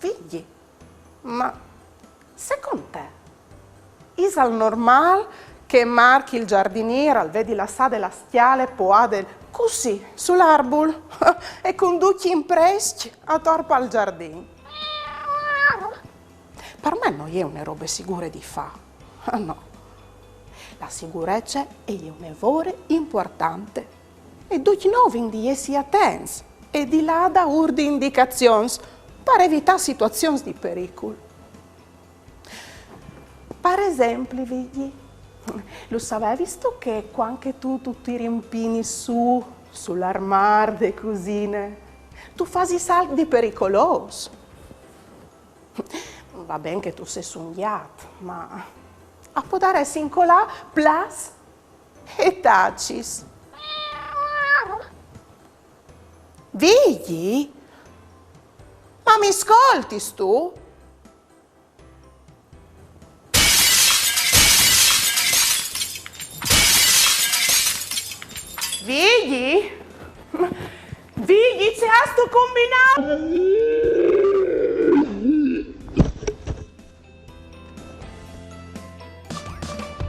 figli, ma secondo te, è al normale che marchi il giardiniere al vedi la sa della stiale poade così sull'arbol e conduci in presti a torpa al giardino? Per me non è una roba sicura di fa, no. La sicurezza è un lavoro importante e tutti noi di essere attenti e di là da urdi indicazioni per evitare situazioni di pericolo. Per esempio, vedi, lo sapevi visto che quando tu ti riempini sull'armadio delle cosine, tu fai saldi pericolosi. Va bene che tu sei sognato, ma a poter essere in colà, plus e tacis. Vigli? Ma mi ascolti tu? Vigli? Vigli, c'è sto combinato?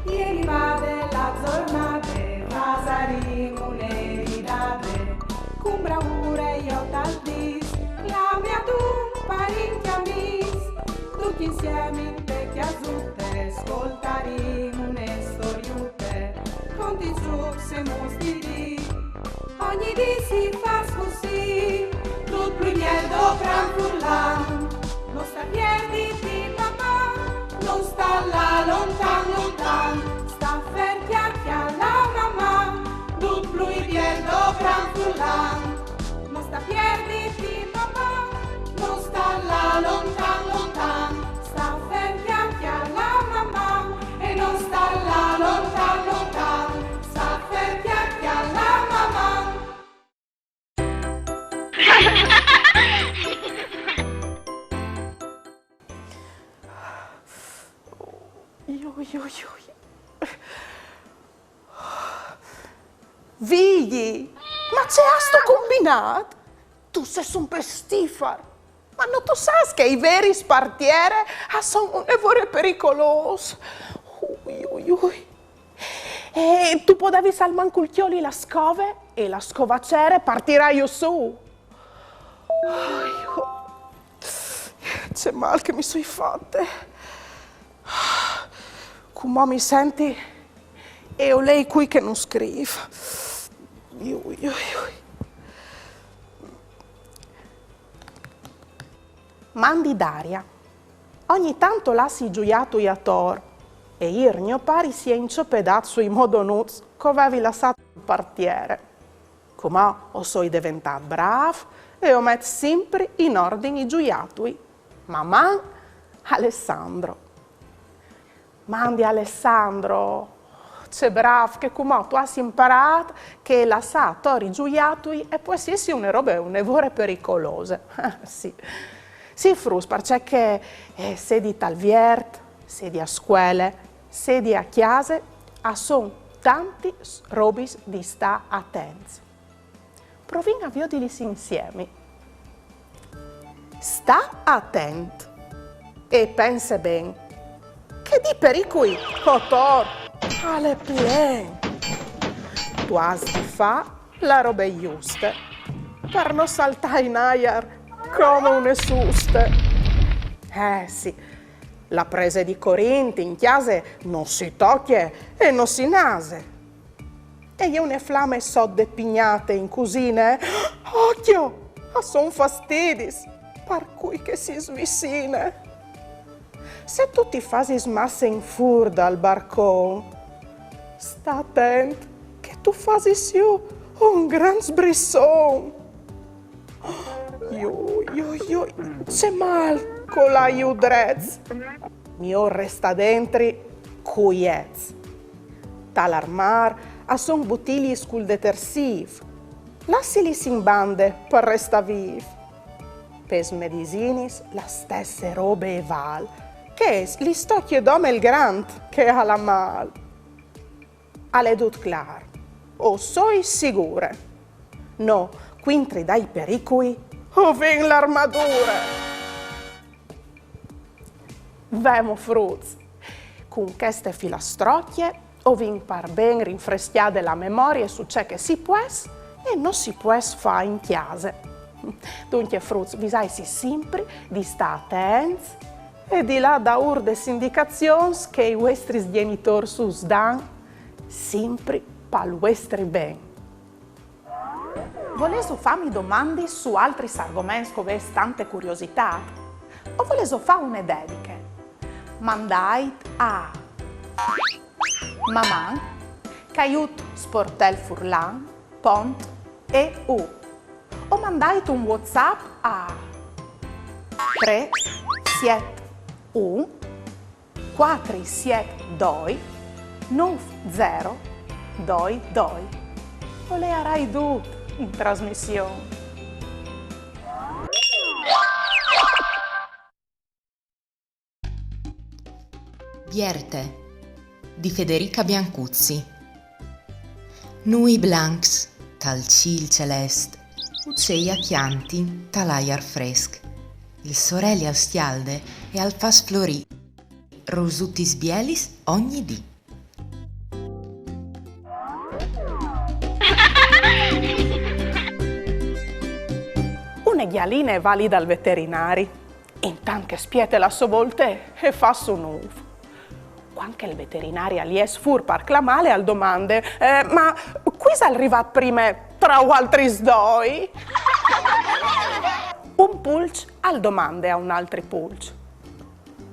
Ieri vade la giornata, pasaremo un'eridate, con bravura io tal dis, la mia tu parenti amis, tutti insieme in te chiasute, ascoltaremo une storiute, conti su se mostri, ogni di si fa così, tutto più mieldo gran furlan, non sta piedi di mamma, non sta là lontan lontan, sta ferti alla mamma, tutto più mieldo gran furlan, non sta piedi di mamma, non sta là lontan lontan, sta ferti alla mamma e non sta là lontan lontan, sta ferti alla mamma. Vigli, ma c'è sto combinato? Tu sei un pestifar, ma non tu sai che i veri spartieri sono un lavoro pericoloso. E tu potevi salmare col chioli la scove e la scovacere partirà io su. C'è mal che mi sono fatte. Come mi senti? E ho lei qui che non scrive. Mandi d'aria. Ogni tanto lassi gioiato e a tor e il mio pari si è inciopedato sui modonuz che avevi lasciato il partiere. Come ho sono diventato bravo e ho messo sempre in ordine i gioiatoi. Mamma Alessandro. Mandi Alessandro, c'è bravo che come tu hai imparato che la sa tori gioiatoi e poi sì una roba un lavoro pericolosa. Sì. Sì, frus, perché sedi al viert, sedi a scuole, sedi a chiese, sono tanti robis di sta attenti. Proviamo a vederli insieme. Sta attento e pensa bene. Che di pericoli, Cotor, alle plen. Tu hai di fa la roba giusta per non saltare in aria come une suste. Sì, la presa di Corinti in chiesa non si tocchia e non si nase. E io ne flamme sodde pignate in cucina, occhio, son fastidis, per cui che si svicina. Se tu ti fasi smasse in furda al barcone, sta attento che tu fasi su un gran sbrisson. C'è mal con la iudrez. Mio resta dentro cuiez. Talarmar a son bottigli scul detersiv. Lassili in bande per resta viv. Pes medicinis la stesse robe e val, che es li sto chiedome il grant che ha la mal. Ale dut clar, o soi sicure. No, quintri dai pericoli, o ven l'armatura. vemo fruz. Con queste filastrocchie o vin par ben rinfreschiare la memoria su ciò che si può e non si può fare in chiesa. Dunque, fruz, bisogna sempre di stare attenti e di là da urdes indicazioni che i vostri genitori sus dan sempre per il vostro bene. Volete farmi domande su altri argomenti che avete tante curiosità? O volete fare una dedica? Mandate a Maman, Caiut Sportel Furlan, Pont EU. O mandate un WhatsApp a 371 472 9022. O le avrai tutto in trasmissione. Vierte di Federica Biancuzzi. Nui blancs, tal ciel celest, ucceia chianti, tal'aiar fresc. Il sorelle al stialde e al fas florì, rosutis bielis ogni dì. Una ghialina è valida al veterinari, intanto che spiete la sua volte e fa su nuovo. Quando il veterinario gli è fur par clamale al domande, ma qui è arrivato prima tra altri doi? Un pulce al domande a un altro pulce.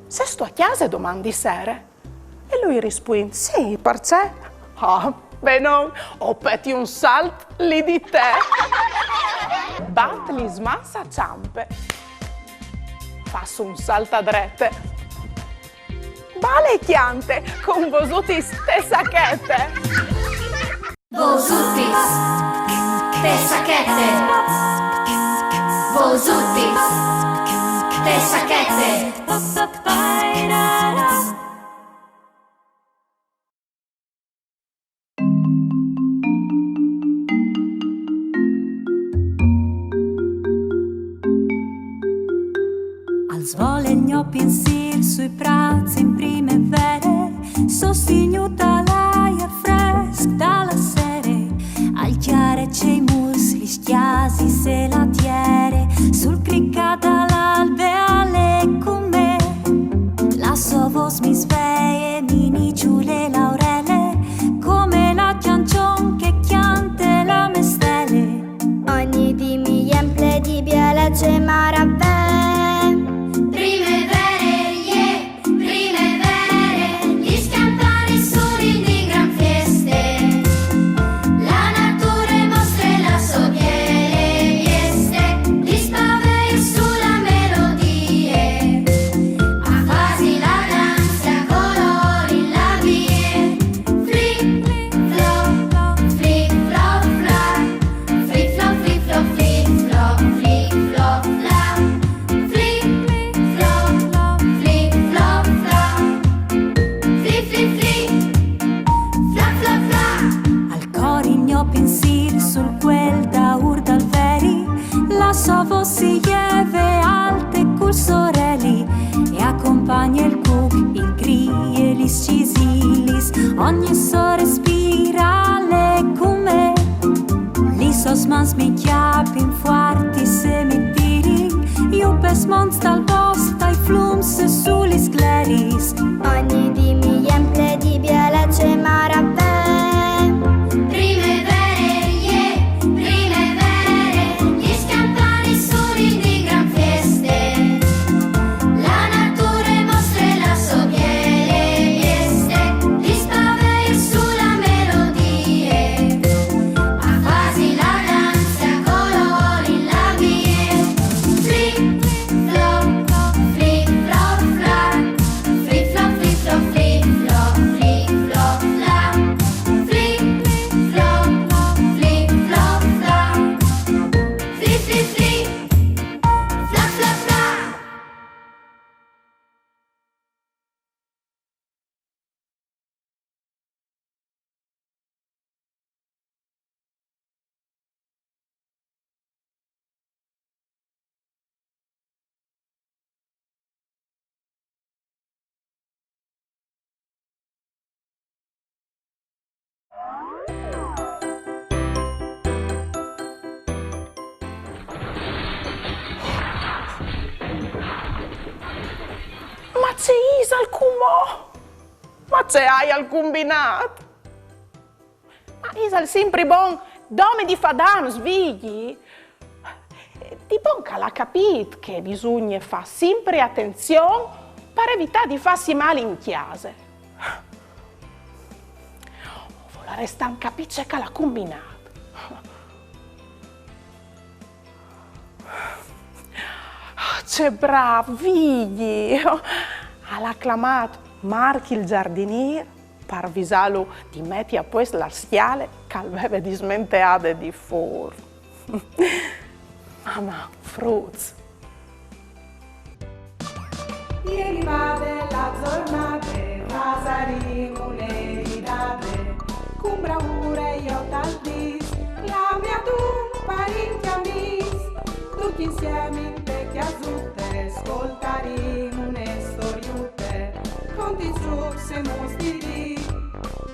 Se sto a chiesa domandi sere? E lui risponde, sì, perché? Ah, beh no, ho peti un salt lì di te. Bat li smassa ciampe. Fasso un salto a drette. Vale chiante con vosutis te sacchette. Vosutis te sacchette. Vosutis te sacchette. Svole gno pensier sui prazzi in primavera, sostenuta l'aria fresca dalla sera, al chiare c'è i muscoli stiasi se la tiere, sul criccata l'albe alle come, la sua voce mi sveglia, mi niciule laurele, come la ciancion che chiante la mestele. Ogni di mi emple di biele c'è maravè. Si lieve alte col sorelli e accompagna il cuc, il gri e gli scisilis, ogni so respirale come li sosmans mi chiapi in fuarti se mi tiri io pes monsta al posta i flums sugli scleris ogni di mi emple di biele c'è maravè. Flip flop, c'è isa alcun mo? Ma c'è hai al combinato? Ma isa sempre bon, dome di fadam, svigli? Di bon che l'ha capito che bisogna fare sempre attenzione per evitare di farsi male in chiesa. Vuole restare un capisce che l'ha combinato. C'è bravo, figli! Ha acclamato Marchi il giardiniere per avvisarlo di mettere a posto la stiale che aveva dismenteato di fuori. Mamma, fruzzi! Ieri vade la giornata, pasaremo un'eridate, con bravura io t'aldis, la mia tu parenti amis, tutti insieme in vecchia zutte, ascoltaremo une storiute, conti su e mostri,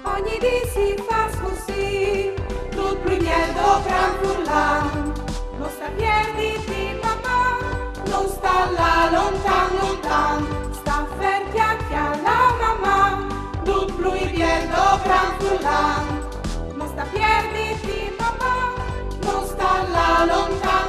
ogni dì si fa così, tutto più mieldo franfullan, non sta piedi di papà, non sta là lontan lontan, sta ferti alla mamma, tutto più mieldo franfullan, non sta piedi di papà, non sta là lontan